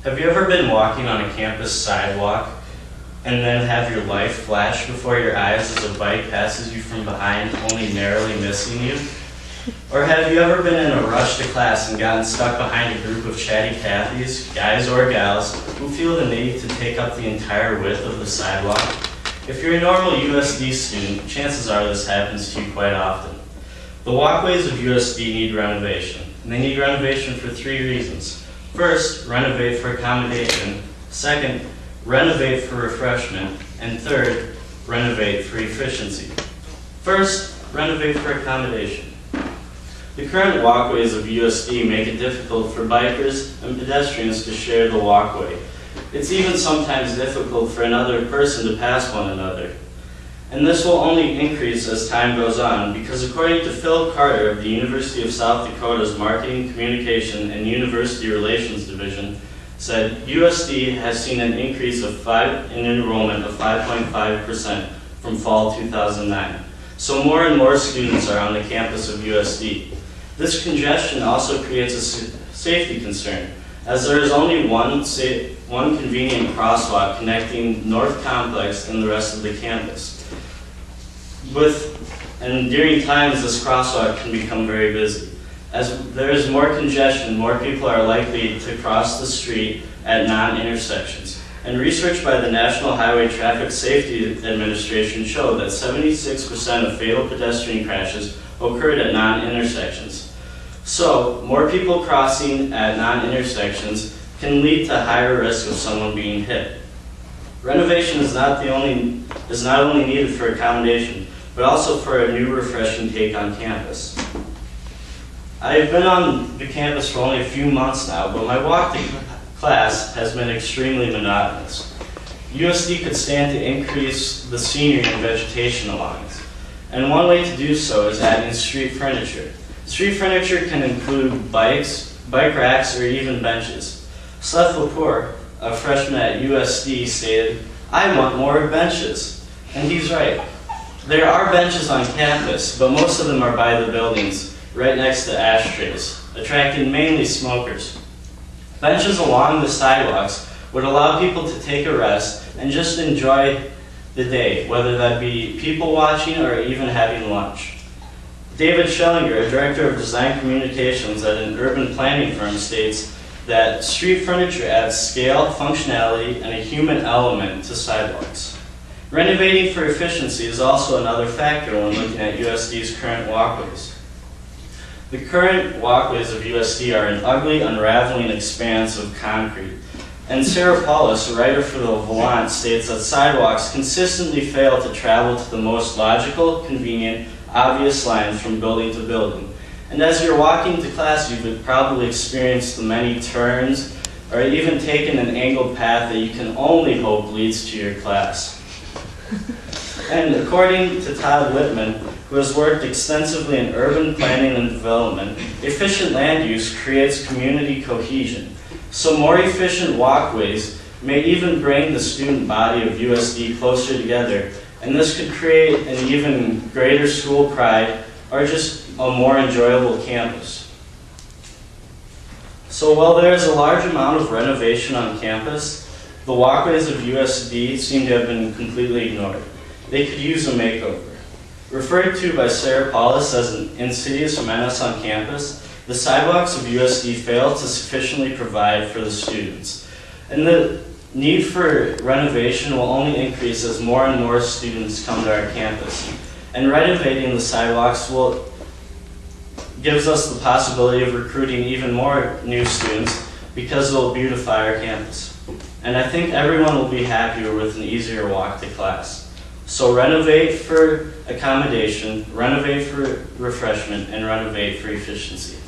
Have you ever been walking on a campus sidewalk and then have your life flash before your eyes as a bike passes you from behind, only narrowly missing you? Or have you ever been in a rush to class and gotten stuck behind a group of chatty Cathys, guys or gals, who feel the need to take up the entire width of the sidewalk? If you're a normal USD student, chances are this happens to you quite often. The walkways of USD need renovation, and they need renovation for 3 reasons. First, renovate for accommodation. Second, renovate for refreshment. And third, renovate for efficiency. First, renovate for accommodation. The current walkways of USD make it difficult for bikers and pedestrians to share the walkway. It's even sometimes difficult for another person to pass one another. And this will only increase as time goes on, because according to Phil Carter of the University of South Dakota's Marketing, Communication, and University Relations Division, said USD has seen an increase in enrollment of 5.5% from fall 2009. So more and more students are on the campus of USD. This congestion also creates a safety concern, as there is only one convenient crosswalk connecting North Complex and the rest of the campus. And during times, this crosswalk can become very busy. As there is more congestion, more people are likely to cross the street at non-intersections. And research by the National Highway Traffic Safety Administration showed that 76% of fatal pedestrian crashes occurred at non-intersections. So, more people crossing at non-intersections can lead to higher risk of someone being hit. Renovation is not only needed for accommodation, but also for a new refreshing take on campus. I've been on the campus for only a few months now, but my walk to class has been extremely monotonous. USD could stand to increase the scenery and vegetation along it. And one way to do so is adding street furniture. Street furniture can include bikes, bike racks, or even benches. Seth Lepore, a freshman at USD, stated, "I want more benches." And he's right. There are benches on campus, but most of them are by the buildings, right next to ashtrays, attracting mainly smokers. Benches along the sidewalks would allow people to take a rest and just enjoy the day, whether that be people watching or even having lunch. David Schellinger, a director of design communications at an urban planning firm, states that street furniture adds scale, functionality, and a human element to sidewalks. Renovating for efficiency is also another factor when looking at USD's current walkways. The current walkways of USD are an ugly, unraveling expanse of concrete. And Sarah Paulus, a writer for the Volant, states that sidewalks consistently fail to travel to the most logical, convenient, obvious lines from building to building. And as you're walking to class, you've probably experienced the many turns or even taken an angled path that you can only hope leads to your class. And according to Todd Whitman, who has worked extensively in urban planning and development, efficient land use creates community cohesion. So more efficient walkways may even bring the student body of USD closer together, and this could create an even greater school pride or just a more enjoyable campus. So while there is a large amount of renovation on campus, the walkways of USD seem to have been completely ignored. They could use a makeover. Referred to by Sarah Paulus as an insidious menace on campus, the sidewalks of USD fail to sufficiently provide for the students. And the need for renovation will only increase as more and more students come to our campus. And renovating the sidewalks gives us the possibility of recruiting even more new students because it will beautify our campus. And I think everyone will be happier with an easier walk to class. So renovate for accommodation, renovate for refreshment, and renovate for efficiency.